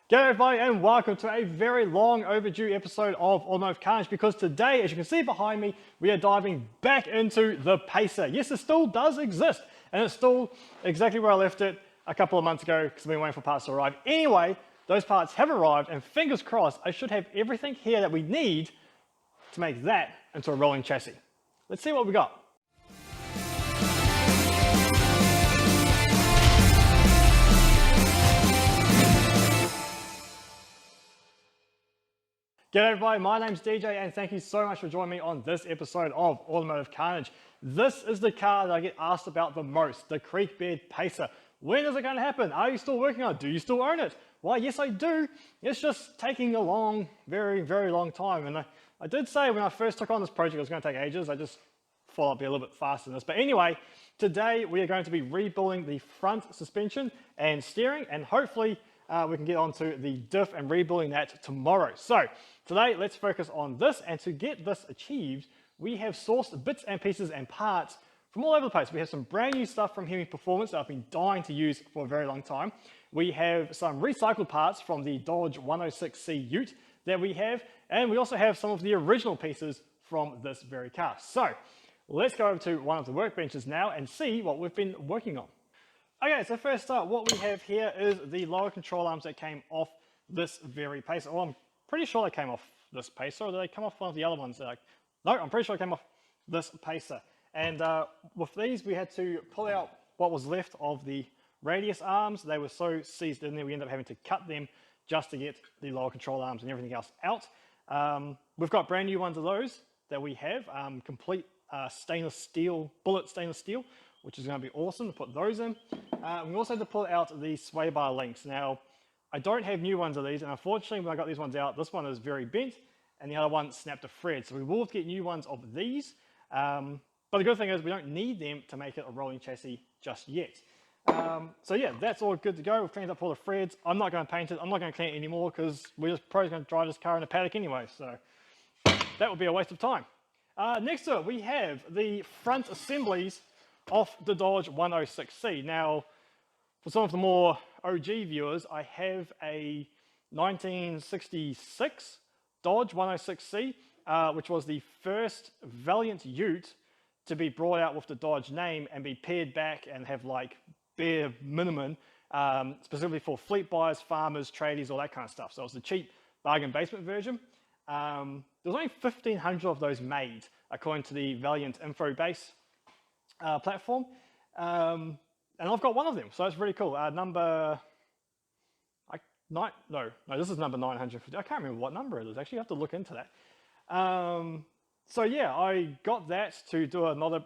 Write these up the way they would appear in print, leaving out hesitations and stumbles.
G'day everybody and welcome to a very long overdue episode of Automotive Carnage, because today, as you can see behind me, we are diving back into the Pacer. Yes, it still does exist, and it's still exactly where I left it a couple of months ago because I've been waiting for parts to arrive. Anyway, those parts have arrived, and fingers crossed, I should have everything here that we need to make that into a rolling chassis. Let's see what we got. G'day everybody, my name's DJ and thank you so much for joining me on this episode of Automotive Carnage. This is the car that I get asked about the most, the Creekbed Pacer. When is it going to happen? Are you still working on it? Do you still own it? Why, yes I do. It's just taking a long, very long time. And I did say when I first took on this project it was going to take ages. I just thought I'd be a little bit faster than this. But anyway, today we are going to be rebuilding the front suspension and steering, and hopefully we can get onto the diff and rebuilding that tomorrow. So today, let's focus on this, and to get this achieved, we have sourced bits and pieces and parts from all over the place. We have some brand new stuff from Hemi Performance that I've been dying to use for a very long time. We have some recycled parts from the Dodge 106C Ute that we have, and we also have some of the original pieces from this very car. So let's go over to one of the workbenches now and see what we've been working on. Okay, so first up, what we have here is the lower control arms that came off this very Pacer. Well, I'm pretty sure they came off this Pacer, or did they come off one of the other ones? No, I'm pretty sure they came off this Pacer. And with these, we had to pull out what was left of the radius arms. They were so seized in there, we ended up having to cut them just to get the lower control arms and everything else out. We've got brand new ones of those that we have, complete stainless steel, bullet stainless steel, which is going to be awesome to put those in. We also had to pull out the sway bar links. Now, I don't have new ones of these, and unfortunately when I got these ones out, this one is very bent, and the other one snapped a thread. So we will have to get new ones of these, but the good thing is we don't need them to make it a rolling chassis just yet. So yeah, that's all good to go. We've cleaned up all the threads. I'm not going to paint it. I'm not going to clean it anymore because we're just probably going to drive this car in a paddock anyway, so that would be a waste of time. Next to it, we have the front assemblies off the Dodge 106C. Now, for some of the more OG viewers, I have a 1966 Dodge 106C, which was the first Valiant Ute to be brought out with the Dodge name and be pared back and have like bare minimum, specifically for fleet buyers, farmers, tradies, all that kind of stuff. So it was the cheap bargain basement version. There was only 1,500 of those made, according to the Valiant info base platform, and I've got one of them, so that's really cool. This is number 950. I can't remember what number it is. Actually, I have to look into that. So yeah, I got that to do another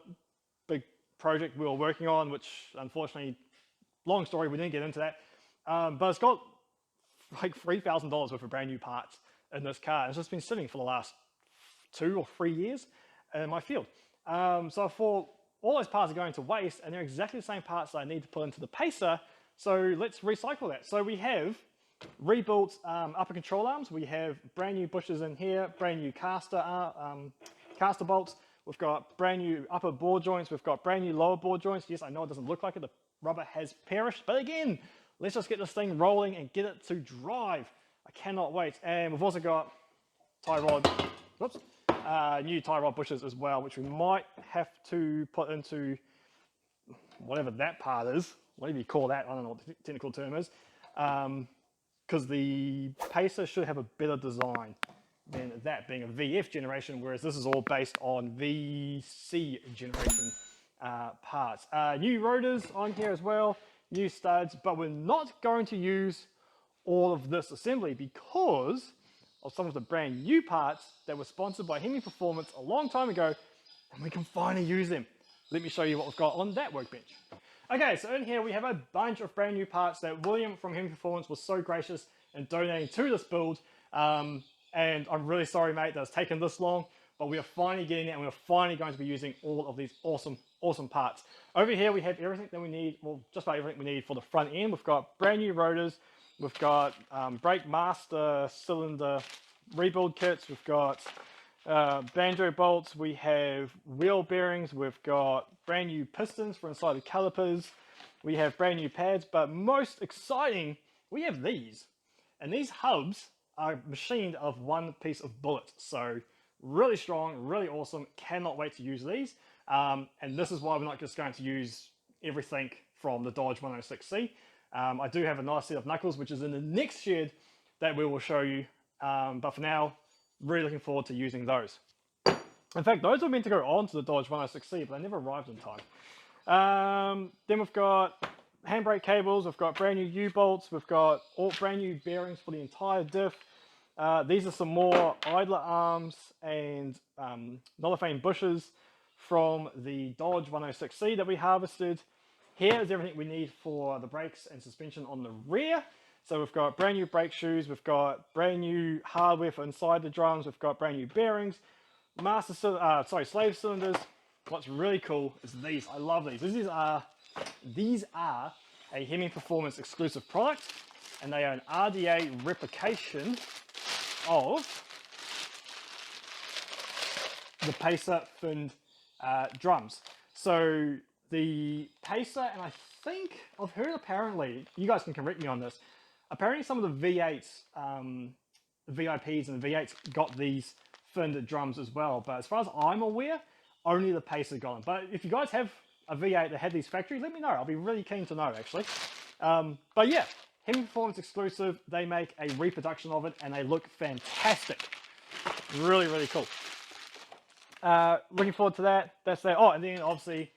big project we were working on, which unfortunately, long story, we didn't get into that. But it's got like $3,000 worth of brand new parts in this car. It's just been sitting for the last 2 or 3 years in my field. So I thought, all those parts are going to waste, and they're exactly the same parts that I need to put into the Pacer, so let's recycle that. So we have rebuilt upper control arms. We have brand new bushes in here, brand new caster bolts. We've got brand new upper bore joints. We've got brand new lower bore joints. Yes, I know it doesn't look like it. The rubber has perished, but again, let's just get this thing rolling and get it to drive. I cannot wait. And we've also got tie rod, new tie rod bushes as well, which we might have to put into whatever that part is, whatever you call that. I don't know what the technical term is, because the Pacer should have a better design than that being a VF generation, whereas this is all based on VC generation parts. New rotors on here as well, new studs, but we're not going to use all of this assembly because of some of the brand new parts that were sponsored by Hemi Performance a long time ago, and we can finally use them. Let me show you what we've got on that workbench. Okay, so in here we have a bunch of brand new parts that William from Hemi Performance was so gracious in donating to this build, and I'm really sorry, mate, that it's taken this long, but we are finally getting it, and we're finally going to be using all of these awesome parts. Over here we have everything that we need, well, just about everything we need for the front end. We've got brand new rotors. We've got brake master cylinder rebuild kits. We've got banjo bolts. We have wheel bearings. We've got brand new pistons for inside the calipers. We have brand new pads, but most exciting, we have these. And these hubs are machined out of one piece of bullet. So really strong, really awesome. Cannot wait to use these. And this is why we're not just going to use everything from the Dodge 106C. I do have a nice set of knuckles, which is in the next shed that we will show you. But for now, really looking forward to using those. In fact, those were meant to go on to the Dodge 106C, but they never arrived in time. Then we've got handbrake cables, we've got brand new U-bolts, we've got all brand new bearings for the entire diff. These are some more idler arms and Nolafane bushes from the Dodge 106C that we harvested. Here is everything we need for the brakes and suspension on the rear. So we've got brand new brake shoes, we've got brand new hardware for inside the drums, we've got brand new bearings, slave cylinders. What's really cool is these. I love these. These are a Hemming Performance exclusive product, and they are an RDA replication of the Pacer finned drums. So the Pacer, and I think I've heard apparently, you guys can correct me on this, apparently some of the V8s, the VIPs and the V8s got these finned drums as well, but as far as I'm aware, only the Pacer got them. But if you guys have a V8 that had these factories, let me know. I'll be really keen to know, actually. But yeah, Hemming Performance exclusive. They make a reproduction of it, and they look fantastic. Really, really cool. Looking forward to that. That's that. Oh, and then obviously,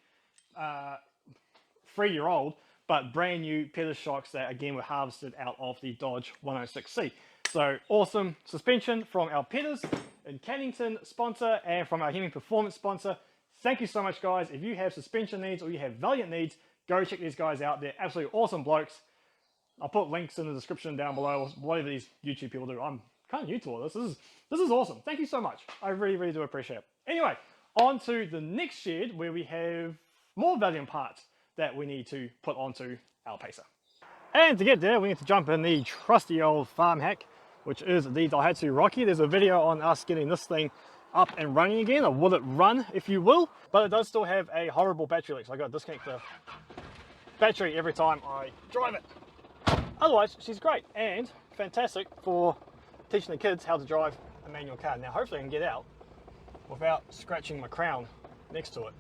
3-year-old, but brand new pedal shocks that again were harvested out of the Dodge 106C. So awesome suspension from our Petters in Cannington sponsor and from our Hemming Performance sponsor. Thank you so much, guys. If you have suspension needs or you have Valiant needs, go check these guys out. They're absolutely awesome blokes. I'll put links in the description down below, whatever these YouTube people do. I'm kind of new to all this. This is awesome. Thank you so much. I really, really do appreciate it. Anyway, on to the next shed where we have more Valiant parts that we need to put onto our Pacer. And to get there, we need to jump in the trusty old farm hack, which is the Daihatsu Rocky. There's a video on us getting this thing up and running again, or will it run, if you will, but it does still have a horrible battery leak, so I got to disconnect the battery every time I drive it. Otherwise, she's great and fantastic for teaching the kids how to drive a manual car. Now, hopefully I can get out without scratching my crown next to it.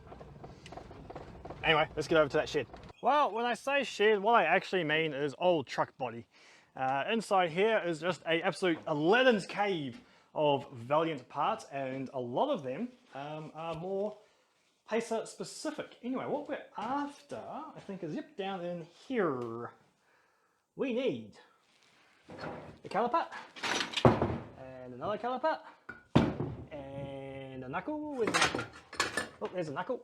Anyway, let's get over to that shed. Well, when I say shed, what I actually mean is old truck body. Inside here is just an absolute Aladdin's cave of Valiant parts, and a lot of them are more Pacer specific. Anyway, what we're after, I think, is down in here. We need a caliper, and another caliper, and a knuckle. Where's the knuckle? Oh, there's a knuckle.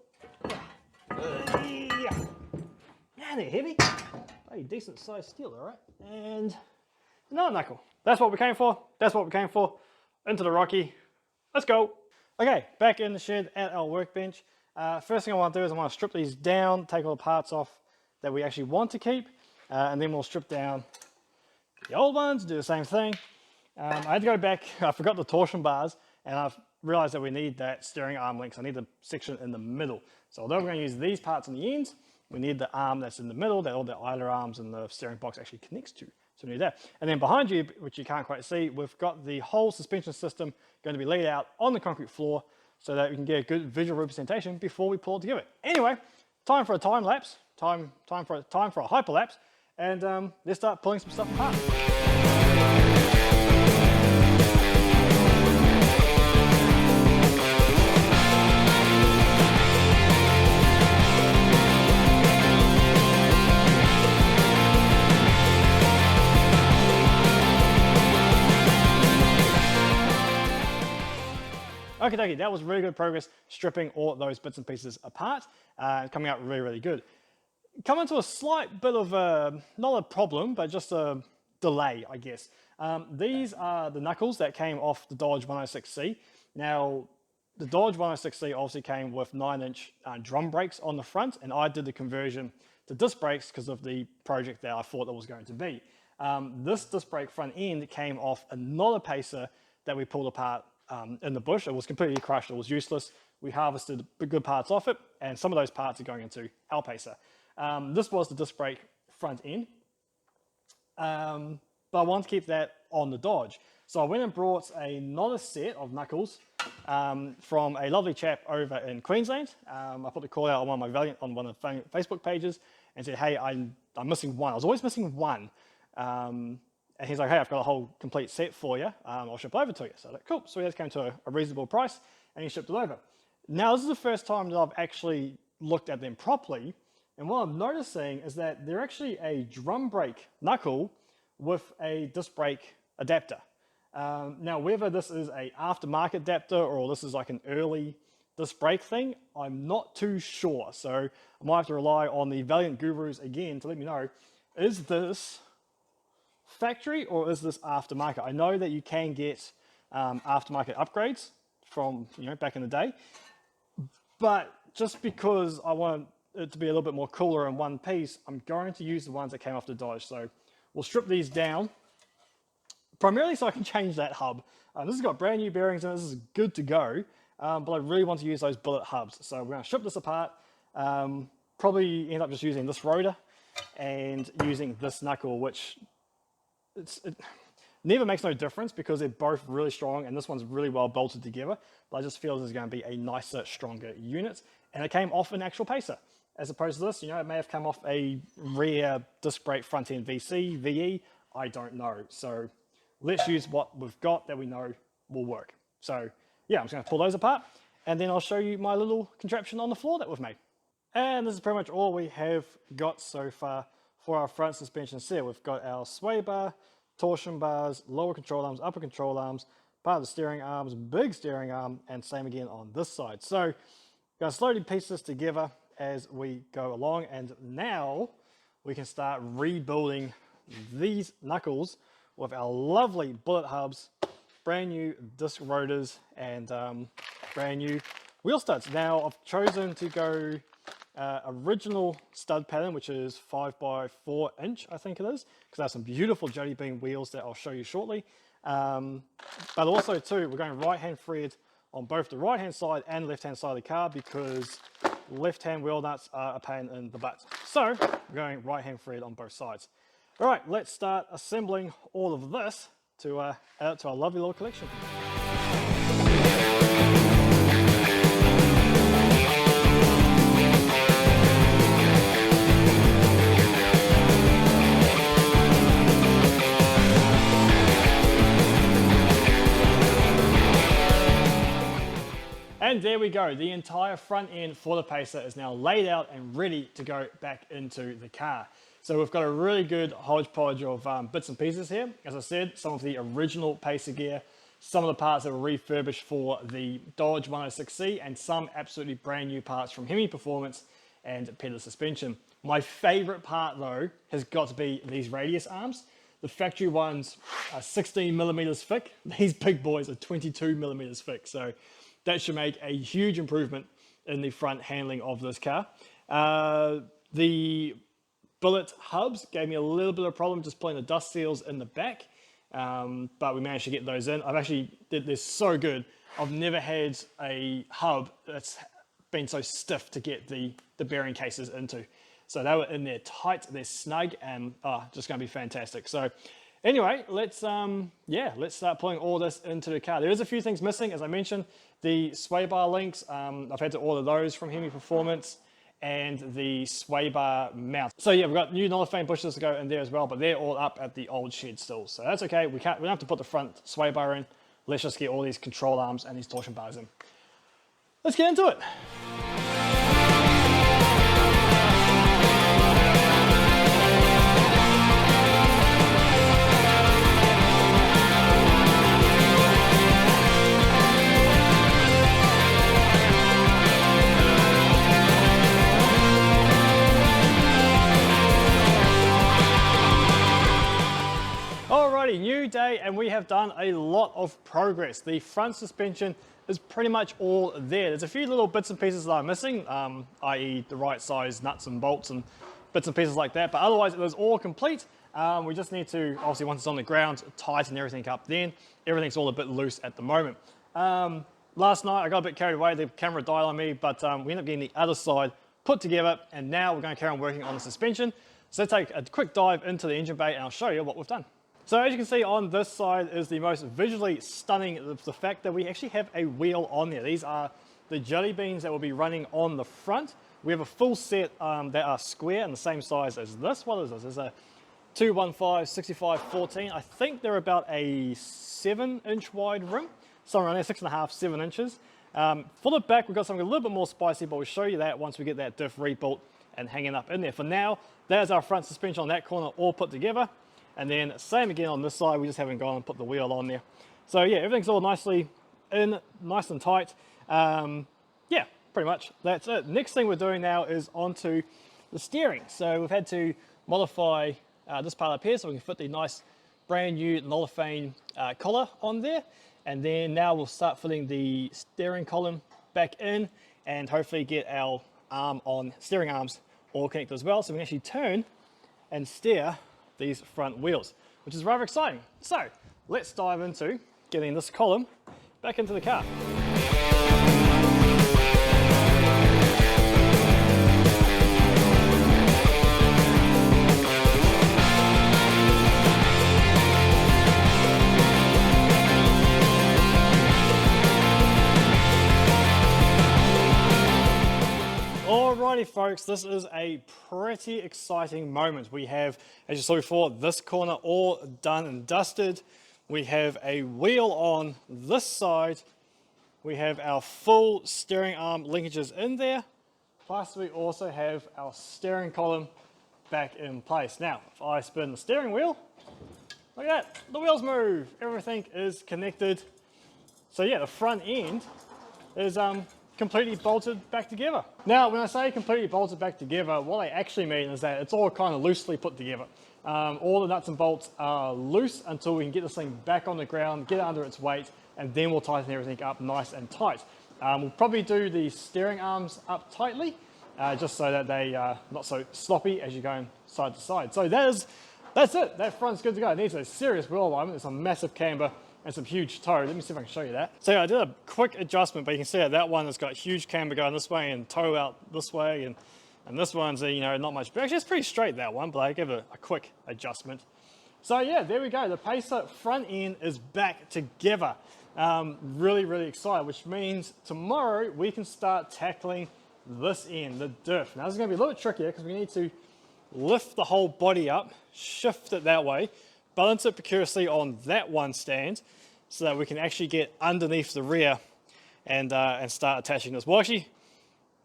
Yeah, they're heavy. A decent sized steel, all right. And another knuckle. That's what we came for. That's what we came for. Into the Rocky. Let's go. Okay, back in the shed at our workbench. First thing I want to do is I want to strip these down, take all the parts off that we actually want to keep, and then we'll strip down the old ones, do the same thing. I had to go back, I forgot the torsion bars, and I've realized that we need that steering arm links. I need the section in the middle. So although we're going to use these parts on the ends, we need the arm that's in the middle that all the idler arms and the steering box actually connects to. So we need that. And then behind you, which you can't quite see, we've got the whole suspension system going to be laid out on the concrete floor so that we can get a good visual representation before we pull it together. Anyway, time for a time lapse, time for a hyperlapse, and let's start pulling some stuff apart. Okay, that was really good progress, stripping all those bits and pieces apart, coming out really, really good. Coming to a slight bit of not a problem, but just a delay, I guess. These are the knuckles that came off the Dodge 106C. Now, the Dodge 106C obviously came with 9-inch drum brakes on the front, and I did the conversion to disc brakes because of the project that I thought it was going to be. This disc brake front end came off another Pacer that we pulled apart in the bush. It was completely crushed, it was useless. We harvested the good parts off it, and some of those parts are going into our Pacer. This was the disc brake front end. but I want to keep that on the Dodge. So I went and brought another set of knuckles from a lovely chap over in Queensland. I put the call out on one of my Valiant, on one of the Facebook pages, and said, hey, I'm missing one. I was always missing one. And he's like, hey, I've got a whole complete set for you. I'll ship it over to you. So I was like, cool. So he just came to a reasonable price, and he shipped it over. Now, this is the first time that I've actually looked at them properly. And what I'm noticing is that they're actually a drum brake knuckle with a disc brake adapter. Now, whether this is a aftermarket adapter or this is like an early disc brake thing, I'm not too sure. So I might have to rely on the Valiant gurus again to let me know, is this factory or is this aftermarket? I know that you can get aftermarket upgrades from back in the day, but just because I want it to be a little bit more cooler in one piece, I'm going to use the ones that came off the Dodge. So we'll strip these down, primarily so I can change that hub. This has got brand new bearings and this is good to go, but I really want to use those billet hubs. So we're going to strip this apart, probably end up just using this rotor and using this knuckle, which it never makes no difference because they're both really strong and this one's really well bolted together, but I just feel this is going to be a nicer, stronger unit. And it came off an actual pacer, as opposed to this, it may have come off a rear disc brake front end VC, VE, I don't know. So let's use what we've got that we know will work. So yeah, I'm just going to pull those apart and then I'll show you my little contraption on the floor that we've made. And this is pretty much all we have got so far for our front suspension set. We've got our sway bar, torsion bars, lower control arms, upper control arms, part of the steering arms, big steering arm, and same again on this side. So we're going to slowly piece this together as we go along, and now we can start rebuilding these knuckles with our lovely bullet hubs, brand new disc rotors, and brand new wheel studs. Now I've chosen to go original stud pattern, which is 5x4 inch, I think it is, because I have some beautiful Jody Beam wheels that I'll show you shortly. But also too, we're going right hand thread on both the right hand side and left hand side of the car because left hand wheel nuts are a pain in the butt. So we're going right hand thread on both sides. All right, let's start assembling all of this to add it to our lovely little collection. And there we go, the entire front end for the Pacer is now laid out and ready to go back into the car. So we've got a really good hodgepodge of bits and pieces here. As I said, some of the original Pacer gear, some of the parts that were refurbished for the Dodge 106C, and some absolutely brand new parts from Hemi Performance and Pedal Suspension. My favorite part though has got to be these radius arms. The factory ones are 16 millimeters thick. These big boys are 22 millimeters thick. So that should make a huge improvement in the front handling of this car. The billet hubs gave me a little bit of a problem just putting the dust seals in the back, but we managed to get those in. They're so good. I've never had a hub that's been so stiff to get the bearing cases into. So they were in there tight, they're snug, and just going to be fantastic. So anyway, let's start pulling all this into the car. There is a few things missing, as I mentioned. The sway bar links, I've had to order those from Hemi Performance, and the sway bar mount. So yeah, we've got new Nolafane bushes to go in there as well, but they're all up at the old shed still. So that's okay, we don't have to put the front sway bar in. Let's just get all these control arms and these torsion bars in. Let's get into it. Alrighty, new day, and we have done a lot of progress. The front suspension is pretty much all there. There's a few little bits and pieces that are missing, i.e. the right size nuts and bolts and bits and pieces like that, but otherwise it was all complete. We just need to, obviously once it's on the ground, tighten everything up then. Everything's all a bit loose at the moment. Last night I got a bit carried away, the camera died on me, but we ended up getting the other side put together, and now we're going to carry on working on the suspension. So let's take a quick dive into the engine bay and I'll show you what we've done. So as you can see on this side is the most visually stunning, the fact that we actually have a wheel on there. These are the jelly beans that will be running on the front. We have a full set that are square and the same size as this. What is this? It's a 215, 65, 14. I think they're about a 7-inch wide rim, somewhere around there, 6.5, 7 inches. For the back, we've got something a little bit more spicy, but we'll show you that once we get that diff rebuilt and hanging up in there. For now, there's our front suspension on that corner all put together. And then same again on this side, we just haven't gone and put the wheel on there. So yeah, everything's all nicely in, nice and tight. Yeah, pretty much that's it. Next thing we're doing now is onto the steering. So we've had to modify this part up here so we can fit the nice brand new Nolafane collar on there. And then now we'll start fitting the steering column back in and hopefully get our steering arms all connected as well, so we can actually turn and steer these front wheels, which is rather exciting. So let's dive into getting this column back into the car. Alrighty folks, this is a pretty exciting moment. We have, as you saw before, this corner all done and dusted. We have a wheel on this side. We have our full steering arm linkages in there. Plus we also have our steering column back in place. Now, if I spin the steering wheel, look at that, the wheels move. Everything is connected. So yeah, the front end is completely bolted back together. Now, when I say completely bolted back together, what I actually mean is that it's all kind of loosely put together. All the nuts and bolts are loose until we can get this thing back on the ground, get it under its weight, and then we'll tighten everything up nice and tight. We'll probably do the steering arms up tightly, just so that they are not so sloppy as you're going side to side. So that's it. That front's good to go. It needs a serious wheel alignment. It's a massive camber and some huge toe. Let me see if I can show you that. So yeah, I did a quick adjustment, but you can see that one has got huge camber going this way and toe out this way, and this one's, you know, not much. But actually, it's pretty straight, that one, but I gave it a quick adjustment. So yeah, there we go. The Pacer front end is back together. Really, really excited, which means tomorrow we can start tackling this end, the diff. Now this is going to be a little bit trickier because we need to lift the whole body up, shift it that way, balance it precariously on that one stand so that we can actually get underneath the rear and start attaching this. Well, actually,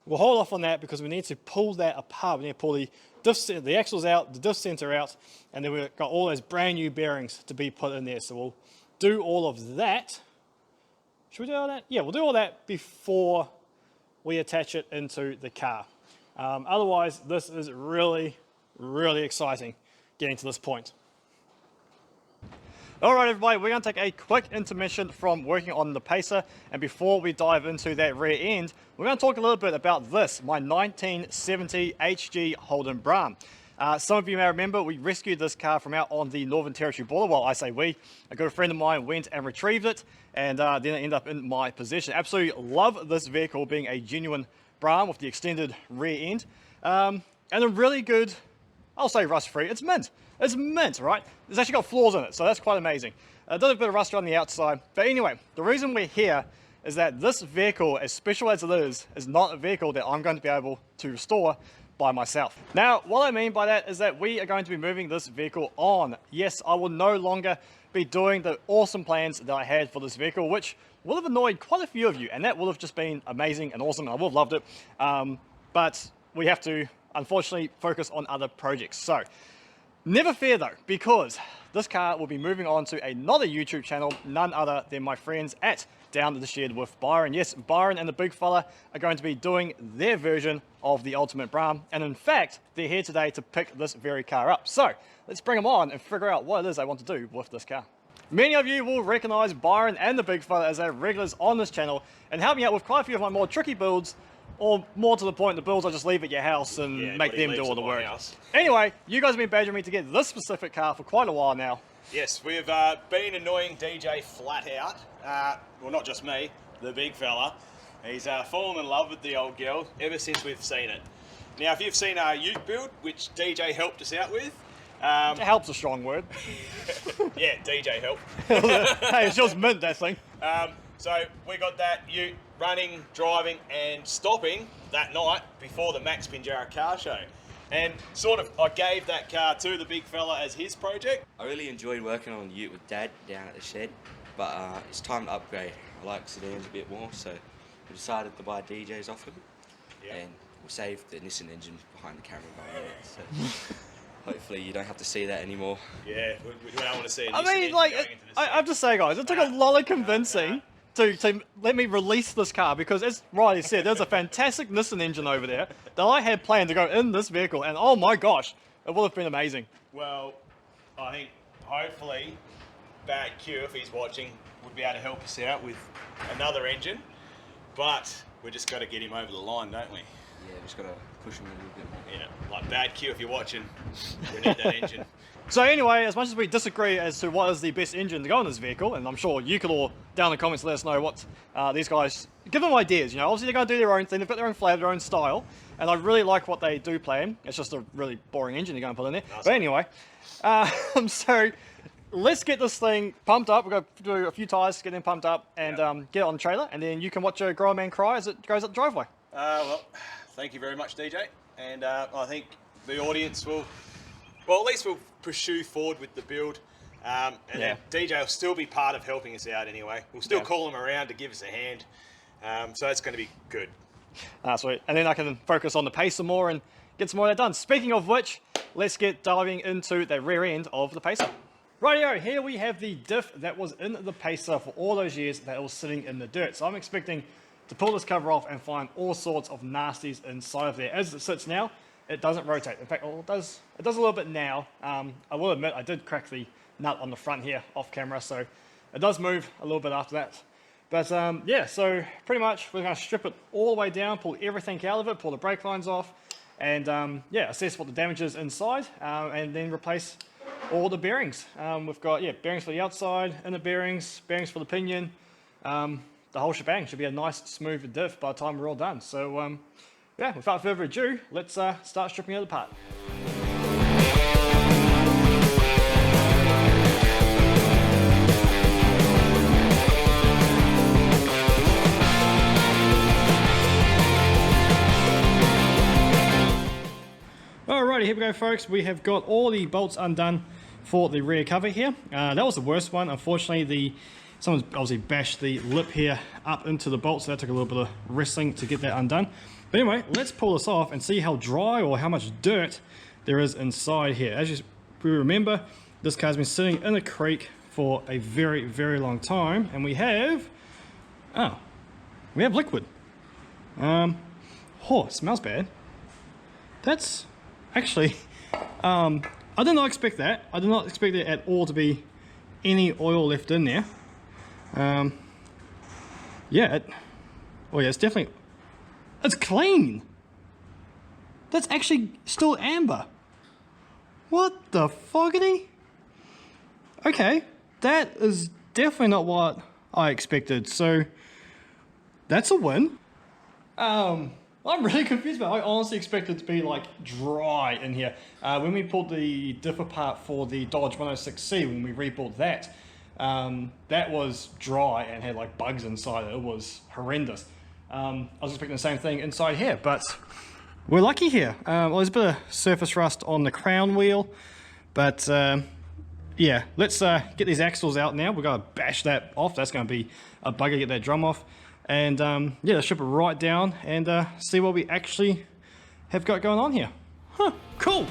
we'll hold off on that because we need to pull that apart. We need to pull the axles out, the diff center out, and then we've got all those brand new bearings to be put in there. So we'll do all of that. Should we do all that? Yeah, we'll do all that before we attach it into the car. Otherwise, this is really, really exciting getting to this point. All right, everybody, we're going to take a quick intermission from working on the Pacer, and before we dive into that rear end, we're going to talk a little bit about this, my 1970 HG Holden Brougham. Some of you may remember we rescued this car from out on the Northern Territory border. Well, I say we, a good friend of mine went and retrieved it, and then it ended up in my possession. Absolutely love this vehicle, being a genuine Brougham with the extended rear end, and a really good, I'll say rust-free. It's mint. It's mint, right? It's actually got flaws in it, so that's quite amazing. It does a bit of rust on the outside. But anyway, the reason we're here is that this vehicle, as special as it is not a vehicle that I'm going to be able to restore by myself. Now, what I mean by that is that we are going to be moving this vehicle on. Yes, I will no longer be doing the awesome plans that I had for this vehicle, which will have annoyed quite a few of you, and that will have just been amazing and awesome, and I will have loved it. But we have to, unfortunately, focus on other projects. So, never fear though, because this car will be moving on to another YouTube channel, none other than my friends at Down to the Shed with Byron. Yes, Byron and the big fella are going to be doing their version of the Ultimate Brougham, and in fact, they're here today to pick this very car up. So, let's bring them on and figure out what it is they want to do with this car. Many of you will recognize Byron and the big fella as our regulars on this channel, and help me out with quite a few of my more tricky builds, or more to the point, the builds I just leave at your house and make them do all the work. Anyway, you guys have been badgering me to get this specific car for quite a while now. Yes, we've been annoying DJ flat out. Well, not just me, the big fella. He's fallen in love with the old girl ever since we've seen it. Now, if you've seen our Ute build, which DJ helped us out with, It helps a strong word. Yeah, DJ help. Hey, it's just mint, that thing. So we got that ute running, driving, and stopping that night before the Max Pinjarra car show. And sort of, I gave that car to the big fella as his project. I really enjoyed working on the ute with Dad down at the shed, but it's time to upgrade. I like sedans a bit more, so we decided to buy DJs off him, and we'll save the Nissan engine behind the camera by the way, so hopefully you don't have to see that anymore. Yeah, we don't want to see it. I mean, like, I'm just saying, guys, it took a lot of convincing to let me release this car, because as Riley said, there's a fantastic Nissan engine over there that I had planned to go in this vehicle, and oh my gosh, it would have been amazing. Well, I think hopefully Bad Q, if he's watching, would be able to help us out with another engine, but we just got to get him over the line, don't we? Yeah, just gotta push him a little bit more. Yeah, like Bad Q, if you're watching, we need that engine. So anyway, as much as we disagree as to what is the best engine to go in this vehicle, and I'm sure you could all down in the comments let us know what these guys, give them ideas, you know, obviously they're going to do their own thing, they've got their own flair, their own style, and I really like what they do plan. It's just a really boring engine they're going to put in there. But anyway, so let's get this thing pumped up. We're going to do a few tyres to get them pumped up and get it on the trailer, and then you can watch a grown man cry as it goes up the driveway. Well, thank you very much, DJ, and I think the audience will, well, at least we'll pursue forward with the build, and then DJ will still be part of helping us out anyway. We'll still call him around to give us a hand, so it's going to be good. Sweet. And then I can focus on the pacer more and get some more of that done. Speaking of which, let's get diving into the rear end of the pacer. Rightio, here we have the diff that was in the pacer for all those years that it was sitting in the dirt. So I'm expecting to pull this cover off and find all sorts of nasties inside of there. As it sits now, it doesn't rotate. In fact, well, it does a little bit now. I will admit I did crack the nut on the front here off camera, so it does move a little bit after that. But yeah, so pretty much we're going to strip it all the way down, pull everything out of it, pull the brake lines off, and yeah, assess what the damage is inside, and then replace all the bearings. We've got bearings for the outside, inner bearings, bearings for the pinion. The whole shebang should be a nice smooth diff by the time we're all done. So yeah, without further ado, let's start stripping it apart. Alrighty, here we go folks, we have got all the bolts undone for the rear cover here. That was the worst one. Unfortunately, someone's obviously bashed the lip here up into the bolt, so that took a little bit of wrestling to get that undone. But anyway, let's pull this off and see how dry or how much dirt there is inside here. As we remember, this car's been sitting in a creek for a very, very long time, and we have liquid. It smells bad. That's actually, I did not expect that. I did not expect there at all to be any oil left in there. It's definitely, it's clean. That's actually still amber. What the foggity? Okay, that is definitely not what I expected. So that's a win. I'm really confused about it. I honestly expected it to be like dry in here. When we pulled the diff apart for the Dodge 106C, when we rebuilt that, that was dry and had like bugs inside it. It was horrendous. I was expecting the same thing inside here, but we're lucky here. Well, there's a bit of surface rust on the crown wheel, but yeah, let's get these axles out now. We're going to bash that off. That's going to be a bugger, get that drum off. And yeah, let's strip it right down and see what we actually have got going on here. Huh, cool.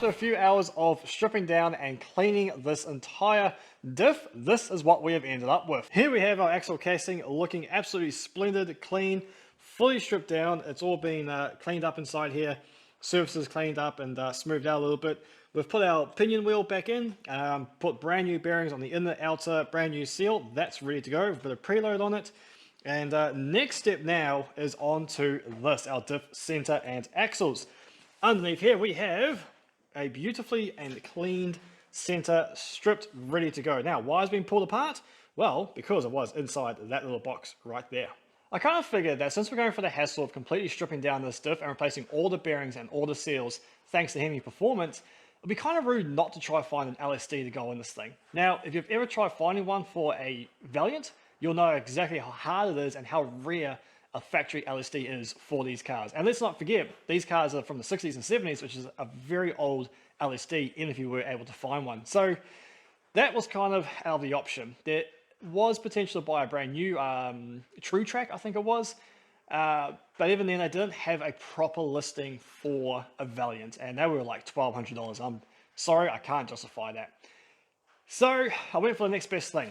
a few hours of stripping down and cleaning this entire diff, this is what we have ended up with. Here we have our axle casing looking absolutely splendid, clean, fully stripped down. It's all been cleaned up inside here, surfaces cleaned up and smoothed out a little bit. We've put our pinion wheel back in, put brand new bearings on the inner, outer, brand new seal. That's ready to go, with a bit of preload on it. And next step now is on to this, our diff center and axles. Underneath here we have a beautifully and cleaned center, stripped, ready to go. Now, why has it been pulled apart? Well, because it was inside that little box right there. I kind of figured that since we're going for the hassle of completely stripping down this diff and replacing all the bearings and all the seals thanks to Hemi Performance, it'd be kind of rude not to try find an LSD to go in this thing. Now, if you've ever tried finding one for a Valiant, you'll know exactly how hard it is and how rare a factory LSD is for these cars. And let's not forget, these cars are from the 60s and 70s, which is a very old LSD, even if you were able to find one. So that was kind of out of the option. There was potential to buy a brand new True Track, I think it was. But even then, they didn't have a proper listing for a Valiant, and they were like $1,200. I'm sorry, I can't justify that. So I went for the next best thing,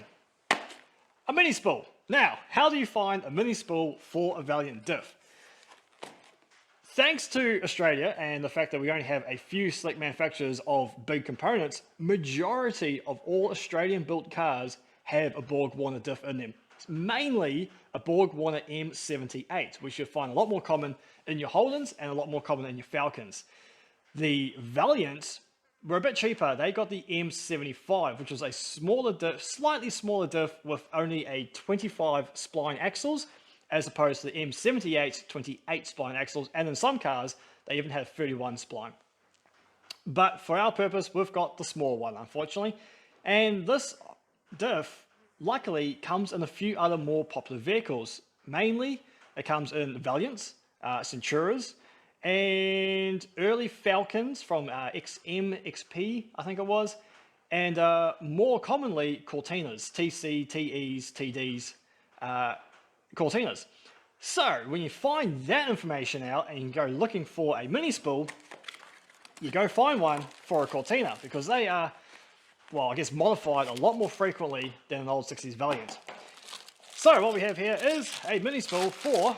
a mini spool. Now, how do you find a mini spool for a Valiant diff? Thanks to Australia and the fact that we only have a few select manufacturers of big components, majority of all Australian built cars have a Borg Warner diff in them. It's mainly a Borg Warner M78, which you'll find a lot more common in your Holdens and a lot more common in your Falcons. The Valiants were a bit cheaper. They got the M75, which was a smaller diff, slightly smaller diff with only a 25 spline axles, as opposed to the M78 28 spline axles, and in some cars they even had 31 spline. But for our purpose, we've got the small one, unfortunately, and this diff luckily comes in a few other more popular vehicles. Mainly it comes in Valiants, Centuras, and early Falcons from XM, XP, I think it was, and more commonly Cortinas, TC, TEs, TDs, Cortinas. So when you find that information out and you go looking for a mini spool, you go find one for a Cortina, because they are, well, I guess modified a lot more frequently than an old 60s Valiant. So what we have here is a mini spool for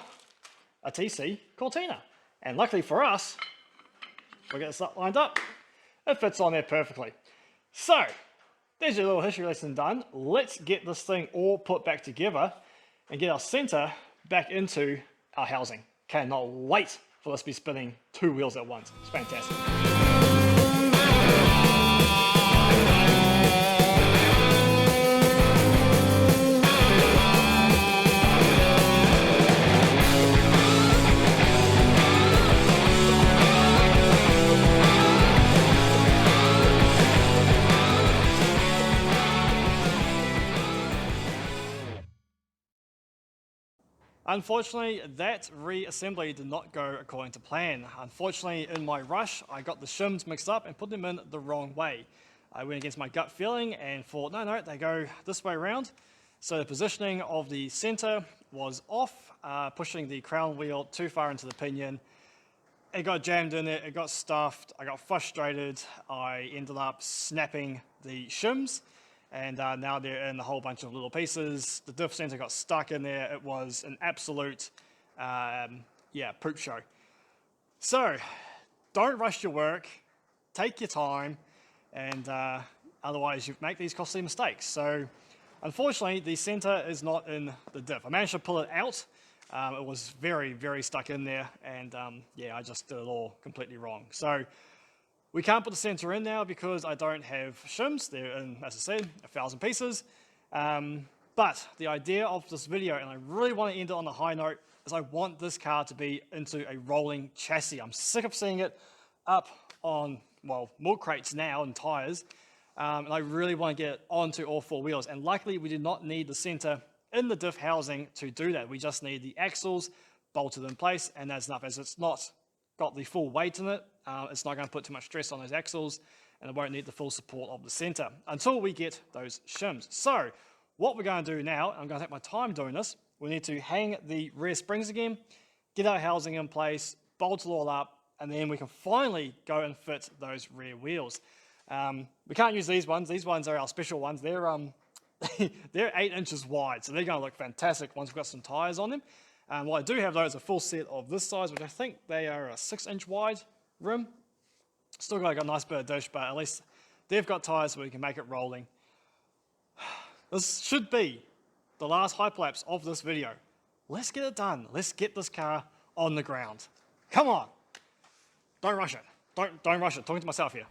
a TC Cortina. And luckily for us, we'll get this lined up. It fits on there perfectly. So, there's your little history lesson done. Let's get this thing all put back together and get our center back into our housing. Cannot wait for this to be spinning two wheels at once. It's fantastic. Unfortunately, that reassembly did not go according to plan. Unfortunately, in my rush, I got the shims mixed up and put them in the wrong way. I went against my gut feeling and thought, no, they go this way around. So the positioning of the center was off, pushing the crown wheel too far into the pinion. It got jammed in it, it got stuffed, I got frustrated, I ended up snapping the shims. And now they're in a whole bunch of little pieces. The diff center got stuck in there. It was an absolute, poop show. So, don't rush your work. Take your time, and otherwise you make these costly mistakes. So, unfortunately, the center is not in the diff. I managed to pull it out. It was very, very stuck in there, and I just did it all completely wrong. So, we can't put the center in now because I don't have shims. They're in, as I said, 1,000 pieces. But the idea of this video, and I really want to end it on a high note, is I want this car to be into a rolling chassis. I'm sick of seeing it up on, well, milk crates now and tires. And I really want to get it onto all four wheels. And luckily, we do not need the center in the diff housing to do that. We just need the axles bolted in place, and that's enough, as it's not got the full weight in it. It's not going to put too much stress on those axles, and it won't need the full support of the center until we get those shims. So what we're going to do now, I'm going to take my time doing this, we need to hang the rear springs again, get our housing in place, bolt it all up, and then we can finally go and fit those rear wheels. We can't use these ones. These ones are our special ones. They're they're 8 inches wide, so they're going to look fantastic once we've got some tires on them. What I do have though is a full set of this size, which I think they are a 6-inch wide rim. Still got a nice bit of dish, but at least they've got tires so we can make it rolling. This should be the last hyperlapse of this video. Let's get it done. Let's get this car on the ground. Come on. Don't rush it. Don't rush it. Talking to myself here.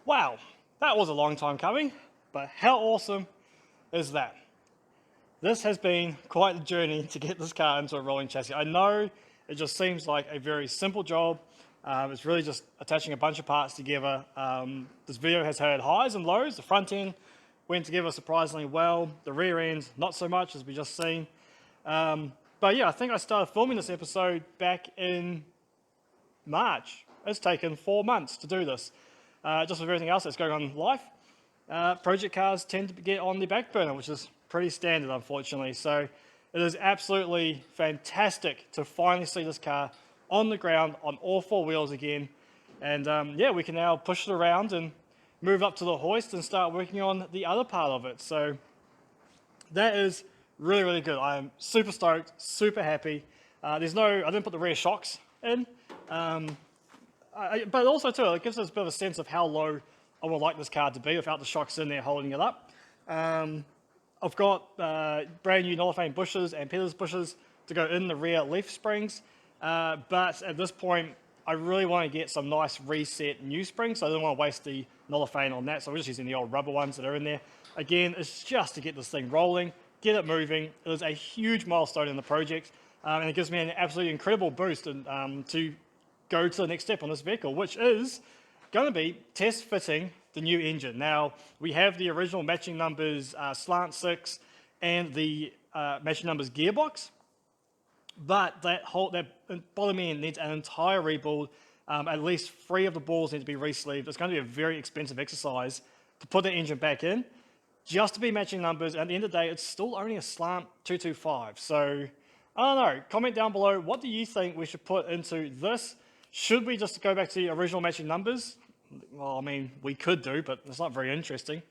Wow, that was a long time coming, but how awesome is that? This has been quite the journey to get this car into a rolling chassis. I know it just seems like a very simple job. It's really just attaching a bunch of parts together. This video has had highs and lows. The front end went together surprisingly well. The rear end, not so much, as we just seen. But yeah, I think I started filming this episode back in March. It's taken 4 months to do this. Just with everything else that's going on in life, project cars tend to get on the back burner, which is pretty standard, unfortunately. So it is absolutely fantastic to finally see this car on the ground on all 4 wheels again. And yeah, we can now push it around and move up to the hoist and start working on the other part of it. So that is really, really good. I am super stoked, super happy. I didn't put the rear shocks in. But also too, it gives us a bit of a sense of how low I would like this car to be without the shocks in there holding it up. I've got brand new Nolofane bushes and Peters bushes to go in the rear leaf springs. But at this point, I really want to get some nice reset new springs, so I don't want to waste the Nolofane on that. So we're just using the old rubber ones that are in there. Again, it's just to get this thing rolling, get it moving. It is a huge milestone in the project, and it gives me an absolutely incredible boost to go to the next step on this vehicle, which is going to be test fitting the new engine. Now, we have the original matching numbers slant 6 and the matching numbers gearbox, but that bottom end needs an entire rebuild. At least 3 of the balls need to be re-sleeved. It's going to be a very expensive exercise to put the engine back in, just to be matching numbers. At the end of the day, it's still only a slant 225. So, I don't know. Comment down below, what do you think we should put into this? Should we just go back to the original matching numbers? Well, I mean, we could do, but it's not very interesting.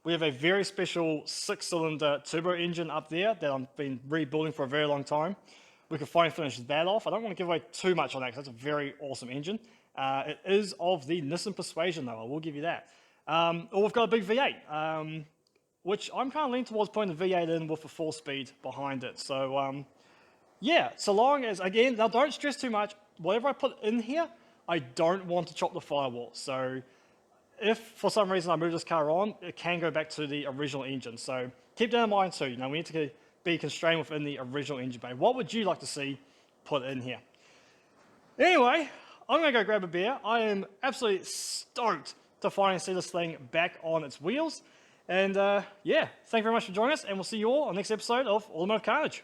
We have a very special 6-cylinder turbo engine up there that I've been rebuilding for a very long time. We could finally finish that off. I don't want to give away too much on that because that's a very awesome engine. It is of the Nissan Persuasion though, I will give you that. Or we've got a big V8, which I'm kind of leaning towards putting the V8 in with a 4-speed behind it. So yeah, so long as, again, now don't stress too much. Whatever I put in here, I don't want to chop the firewall. So if for some reason I move this car on, it can go back to the original engine. So keep that in mind too. You know, we need to be constrained within the original engine bay. What would you like to see put in here? Anyway, I'm going to go grab a beer. I am absolutely stoked to finally see this thing back on its wheels. And yeah, thank you very much for joining us, and we'll see you all on the next episode of Automotive Carnage.